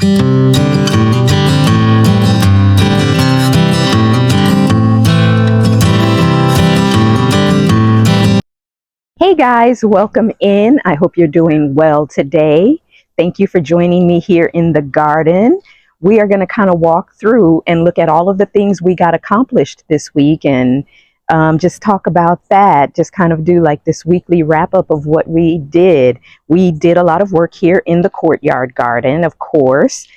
Hey guys, welcome in. I hope you're doing well today. Thank you for joining me here in the garden. We are going to kind of walk through and look at all of the things we got accomplished this week and just talk about that. Just kind of do like this weekly wrap up of what we did. We did a lot of work here in the courtyard garden, of course,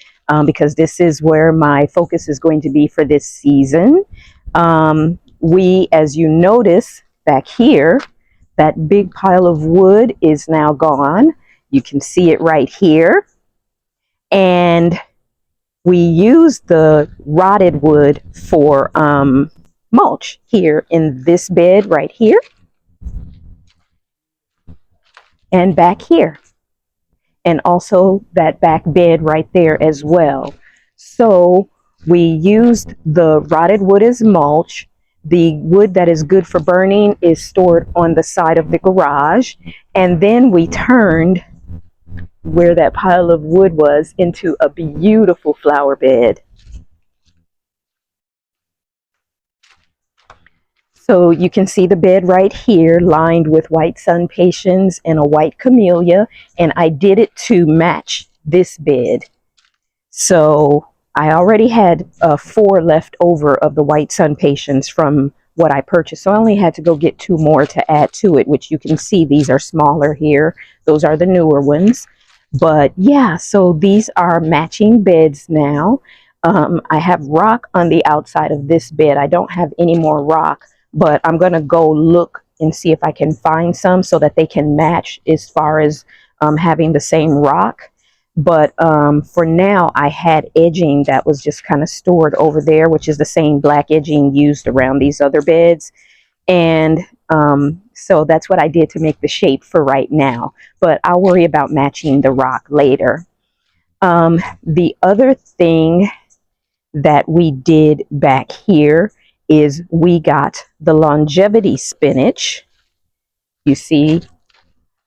because this is where my focus is going to be for this season. As you notice back here, that big pile of wood is now gone. You can see it right here. And we used the rotted wood for mulch here in this bed right here and back here. And also that back bed right there as well. So we used the rotted wood as mulch. The wood that is good for burning is stored on the side of the garage. And then we turned where that pile of wood was into a beautiful flower bed. So you can see the bed right here lined with white sun patiens and a white camellia. And I did it to match this bed. So I already had 4 left over of the white sun patiens from what I purchased. So I only had to go get 2 more to add to it, which you can see these are smaller here. Those are the newer ones. But yeah, so these are matching beds now. I have rock on the outside of this bed. I don't have any more rock, but I'm going to go look and see if I can find some so that they can match as far as having the same rock. But for now, I had edging that was just kind of stored over there, which is the same black edging used around these other beds. And so that's what I did to make the shape for right now. But I'll worry about matching the rock later. The other thing that we did back here is we got the longevity spinach. You see,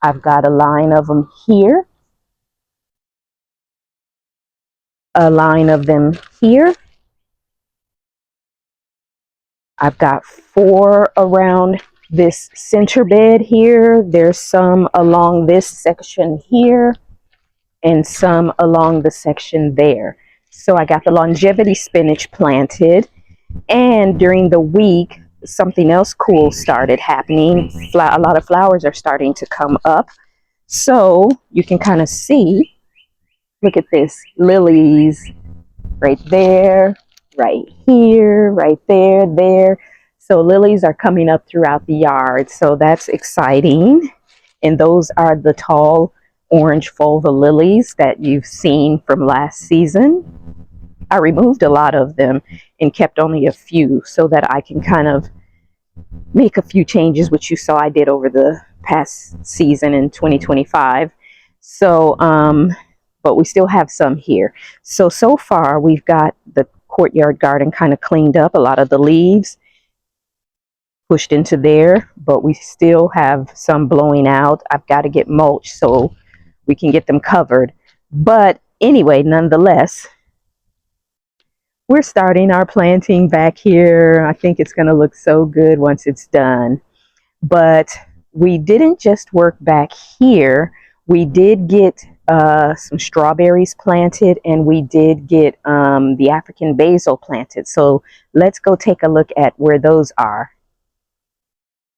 I've got a line of them here. A line of them here. I've got 4 around this center bed here. There's some along this section here and some along the section there. So I got the longevity spinach planted, and during the week something else cool started happening. A lot of flowers are starting to come up. So you can kind of see, look at this, lilies right there, right here, right there, there. So lilies are coming up throughout the yard. So that's exciting. And those are the tall orange fulva lilies that you've seen from last season. I removed a lot of them and kept only a few so that I can kind of make a few changes, which you saw I did over the past season in 2025. So, but we still have some here. So far we've got the courtyard garden kind of cleaned up. A lot of the leaves pushed into there, but we still have some blowing out. I've got to get mulch so we can get them covered. But anyway, nonetheless, we're starting our planting back here. I think it's going to look so good once it's done. But we didn't just work back here. We did get some strawberries planted, and we did get the African basil planted. So let's go take a look at where those are.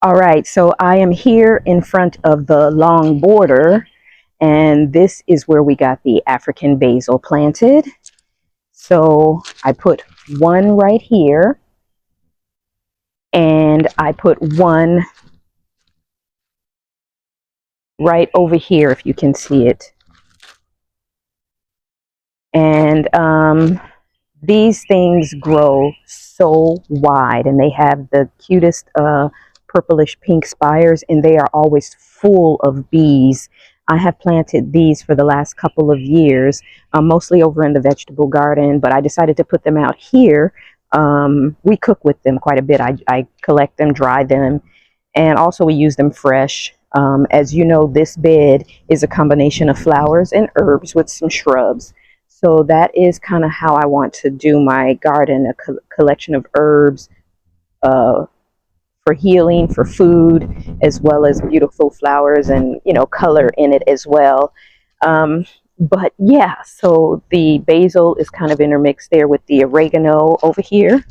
All right, so I am here in front of the long border, and this is where we got the African basil planted. So I put 1 right here, and I put 1 right over here, if you can see it. And these things grow so wide, and they have the cutest purplish pink spires, and they are always full of bees. I have planted these for the last couple of years, mostly over in the vegetable garden, but I decided to put them out here. We cook with them quite a bit. I collect them, dry them, and also we use them fresh. As you know, this bed is a combination of flowers and herbs with some shrubs. So that is kind of how I want to do my garden, a collection of herbs, uh, for healing, for food, as well as beautiful flowers and, color in it as well. Um, but yeah, so the basil is kind of intermixed there with the oregano over here.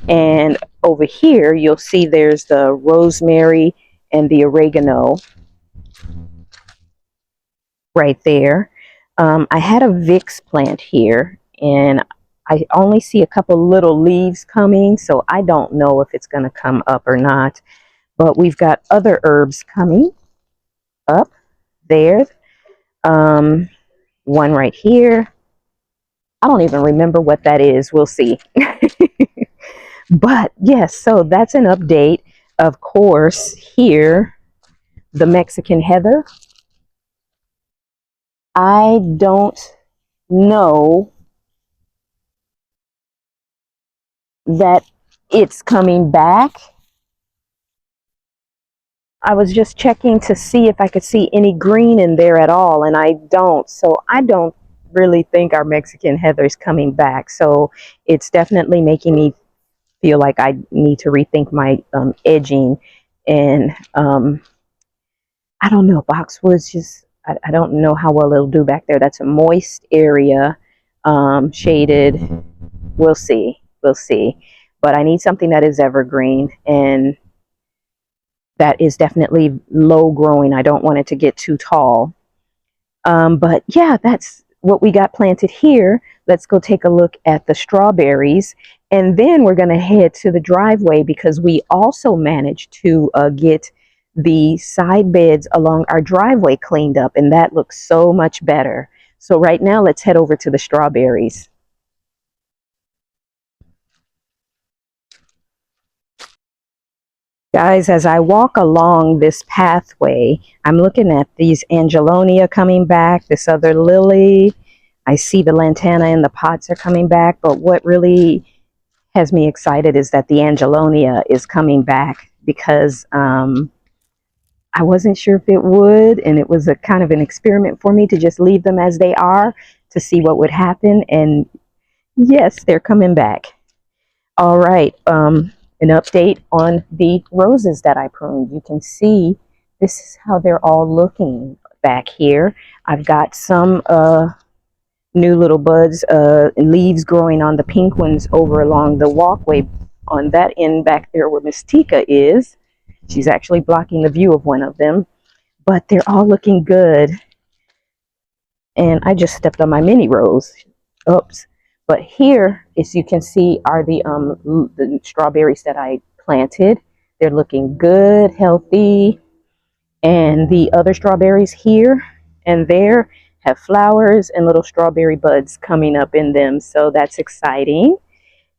And over here, you'll see there's the rosemary and the oregano right there. I had a Vicks plant here, and I only see a couple little leaves coming, so I don't know if it's going to come up or not. But we've got other herbs coming up there. Um, one right here. I don't even remember what that is. We'll see. But yes, so that's an update. Of course, here, the Mexican heather. I don't know that it's coming back. I was just checking to see if I could see any green in there at all, and I don't. So I don't really think our Mexican heather is coming back. So it's definitely making me feel like I need to rethink my edging. And I don't know, boxwoods just, I don't know how well it'll do back there. That's a moist area, shaded. We'll see. We'll see. But I need something that is evergreen and that is definitely low growing. I don't want it to get too tall. But yeah, that's what we got planted here. Let's go take a look at the strawberries. And then we're going to head to the driveway because we also managed to get the side beds along our driveway cleaned up. And that looks so much better. So right now, let's head over to the strawberries. Guys, as I walk along this pathway, I'm looking at these Angelonia coming back, this other lily. I see the lantana and the pots are coming back, but what really has me excited is that the Angelonia is coming back because I wasn't sure if it would, and it was a kind of an experiment for me to just leave them as they are to see what would happen, and yes, they're coming back. All right, an update on the roses that I pruned. You can see this is how they're all looking back here. I've got some new little buds, leaves growing on the pink ones over along the walkway on that end back there where Miss Tika is. She's actually blocking the view of one of them, but they're all looking good. And I just stepped on my mini rose. Oops. But here, as you can see, are the strawberries that I planted. They're looking good, healthy. And the other strawberries here and there have flowers and little strawberry buds coming up in them. So that's exciting.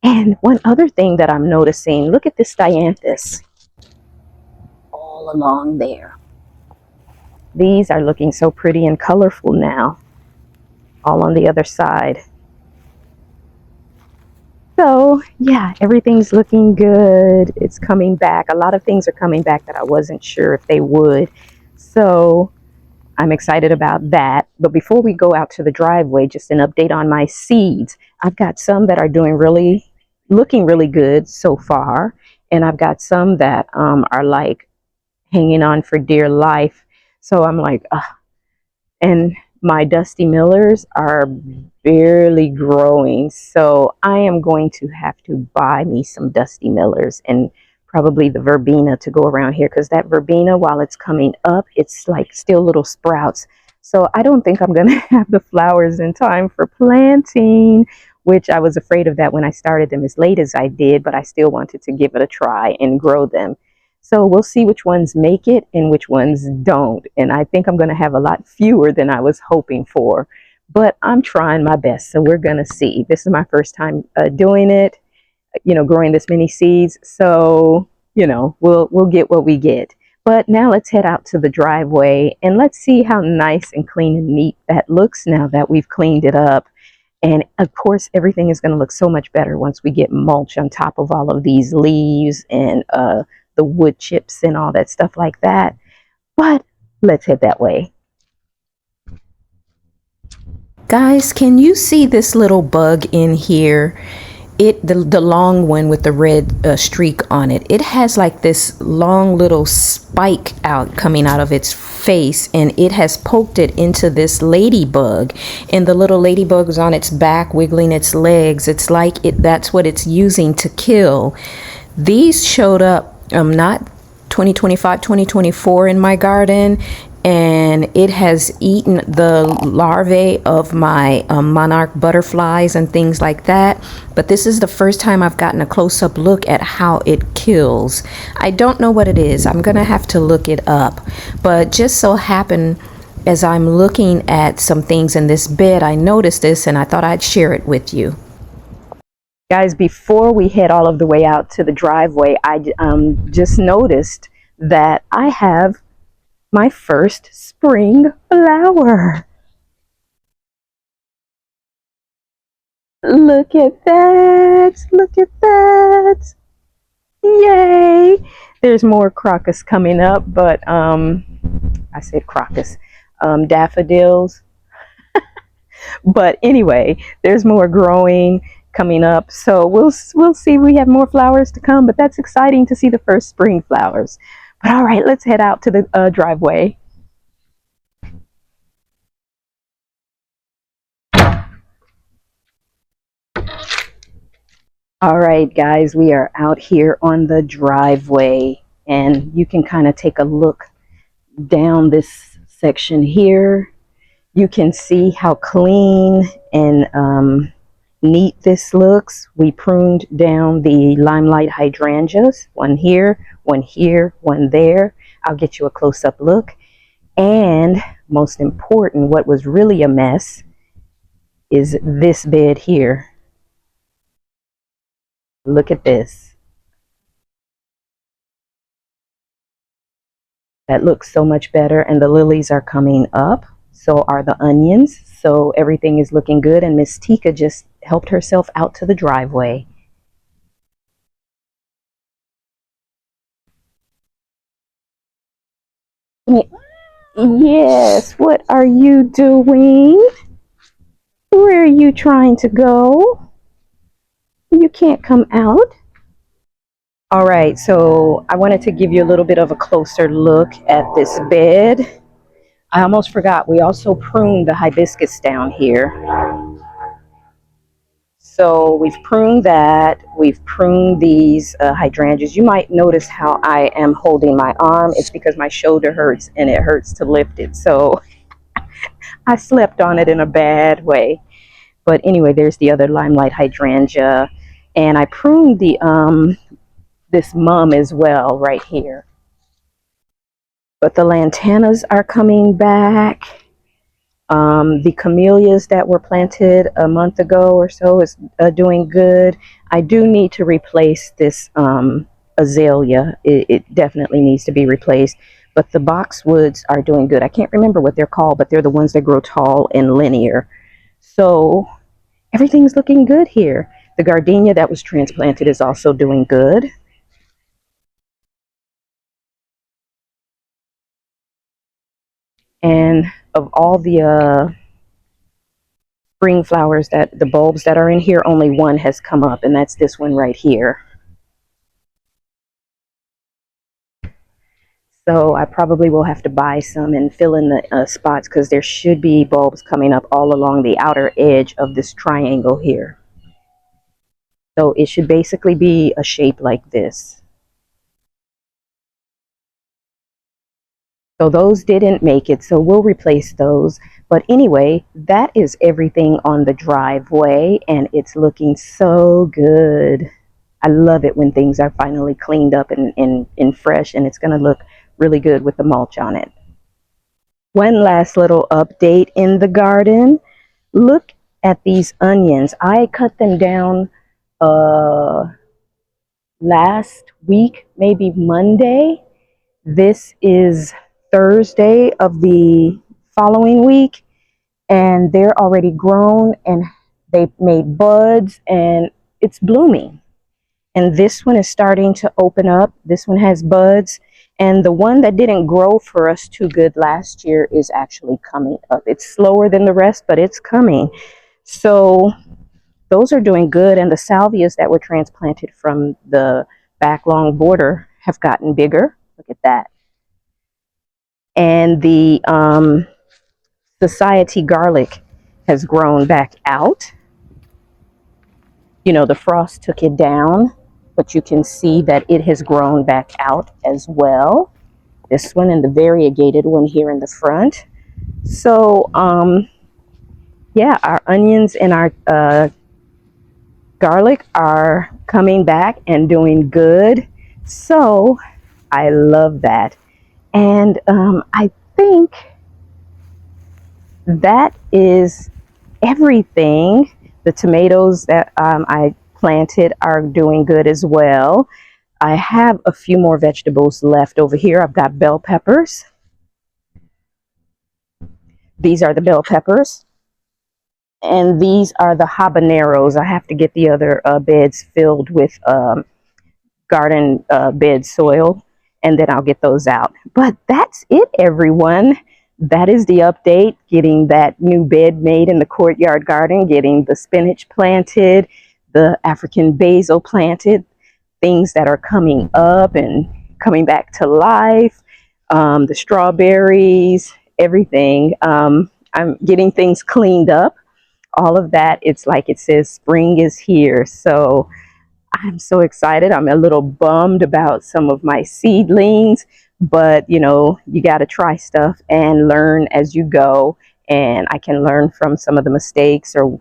And one other thing that I'm noticing, look at this dianthus all along there. These are looking so pretty and colorful now, all on the other side. So yeah, everything's looking good. It's coming back. A lot of things are coming back that I wasn't sure if they would. So I'm excited about that. But before we go out to the driveway, just an update on my seeds. I've got some that are looking really good so far. And I've got some that are like hanging on for dear life. So I'm like, ugh. And my Dusty Millers are barely growing. So I am going to have to buy me some Dusty Millers and probably the verbena to go around here, because that verbena, while it's coming up, it's like still little sprouts. So I don't think I'm going to have the flowers in time for planting, which I was afraid of that when I started them as late as I did, but I still wanted to give it a try and grow them. So we'll see which ones make it and which ones don't. And I think I'm going to have a lot fewer than I was hoping for. But I'm trying my best. So we're going to see. This is my first time doing it, growing this many seeds. So, we'll get what we get. But now let's head out to the driveway and let's see how nice and clean and neat that looks now that we've cleaned it up. And of course, everything is going to look so much better once we get mulch on top of all of these leaves and the wood chips and all that stuff like that. But let's head that way. Guys, can you see this little bug in here? The long one with the red streak on it. It has like this long little spike out coming out of its face, and it has poked it into this ladybug, and the little ladybug is on its back wiggling its legs. It's like that's what it's using to kill. These showed up not 2025, 2024 in my garden, and it has eaten the larvae of my monarch butterflies and things like that. But this is the first time I've gotten a close-up look at how it kills. I don't know what it is. I'm gonna have to look it up. But just so happened, as I'm looking at some things in this bed, I noticed this and I thought I'd share it with you. Guys, before we head all of the way out to the driveway, I just noticed that I have my first spring flower. Look at that. Look at that. Yay. There's more crocus coming up, but I said crocus, daffodils. But anyway, there's more growing coming up. So we'll see. We have more flowers to come, but that's exciting to see the first spring flowers. But all right, let's head out to the driveway. All right, guys, we are out here on the driveway, and you can kind of take a look down this section here. You can see how clean and neat this looks. We pruned down the limelight hydrangeas, one here, one there. I'll get you a close-up look. And most important, what was really a mess is this bed here. Look at this. That looks so much better, and the lilies are coming up. So are the onions. So everything is looking good, and Miss Tika just helped herself out to the driveway. Yes, what are you doing? Where are you trying to go? You can't come out. All right, so I wanted to give you a little bit of a closer look at this bed. I almost forgot, we also pruned the hibiscus down here. So we've pruned that. We've pruned these hydrangeas. You might notice how I am holding my arm. It's because my shoulder hurts and it hurts to lift it. So I slept on it in a bad way. But anyway, there's the other limelight hydrangea. And I pruned the this mum as well right here. But the lantanas are coming back. The camellias that were planted a month ago or so is doing good. I do need to replace this azalea. It definitely needs to be replaced. But the boxwoods are doing good. I can't remember what they're called, but they're the ones that grow tall and linear. So everything's looking good here. The gardenia that was transplanted is also doing good. And of all the spring flowers, that the bulbs that are in here, only one has come up, and that's this one right here. So I probably will have to buy some and fill in the spots, because there should be bulbs coming up all along the outer edge of this triangle here. So it should basically be a shape like this. So those didn't make it, so we'll replace those. But anyway, that is everything on the driveway, and it's looking so good. I love it when things are finally cleaned up and fresh, and it's going to look really good with the mulch on it. One last little update in the garden. Look at these onions. I cut them down last week, maybe Monday. This is Thursday of the following week, and they're already grown and they've made buds and it's blooming. And this one is starting to open up. This one has buds, And the one that didn't grow for us too good last year is actually coming up. It's slower than the rest, but it's coming. So those are doing good. And the salvias that were transplanted from the back long border have gotten bigger. Look at that. And the Society garlic has grown back out. You know, the frost took it down, but you can see that it has grown back out as well. This one and the variegated one here in the front. So, yeah, our onions and our garlic are coming back and doing good. So, I love that. And I think that is everything. The tomatoes that I planted are doing good as well. I have a few more vegetables left over here. I've got bell peppers. These are the bell peppers. And these are the habaneros. I have to get the other beds filled with garden bed soil, and then I'll get those out. But that's it, everyone. That is the update, getting that new bed made in the courtyard garden, getting the spinach planted, the African basil planted, things that are coming up and coming back to life, the strawberries, everything. I'm getting things cleaned up. All of that, it's like it says spring is here. So I'm so excited. I'm a little bummed about some of my seedlings, but you know, you got to try stuff and learn as you go. And I can learn from some of the mistakes, or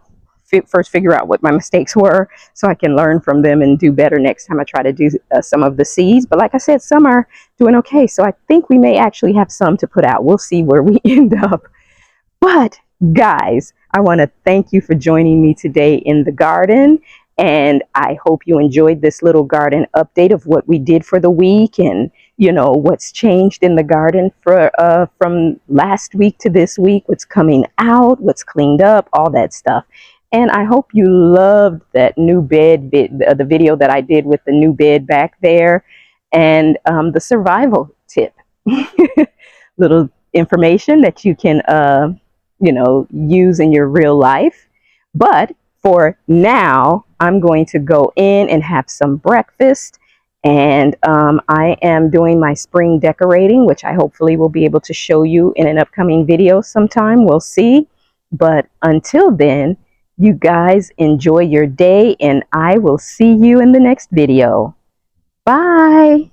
first figure out what my mistakes were so I can learn from them and do better next time I try to do some of the seeds. But like I said, some are doing okay. So I think we may actually have some to put out. We'll see where we end up. But guys, I want to thank you for joining me today in the garden. And I hope you enjoyed this little garden update of what we did for the week, and you know what's changed in the garden for from last week to this week, what's coming out, what's cleaned up, all that stuff. And I hope you loved that new bed, the video that I did with the new bed back there, and the survival tip. Little information that you can you know, use in your real life. But for now, I'm going to go in and have some breakfast. And I am doing my spring decorating, which I hopefully will be able to show you in an upcoming video sometime. We'll see. But until then, you guys enjoy your day, and I will see you in the next video. Bye.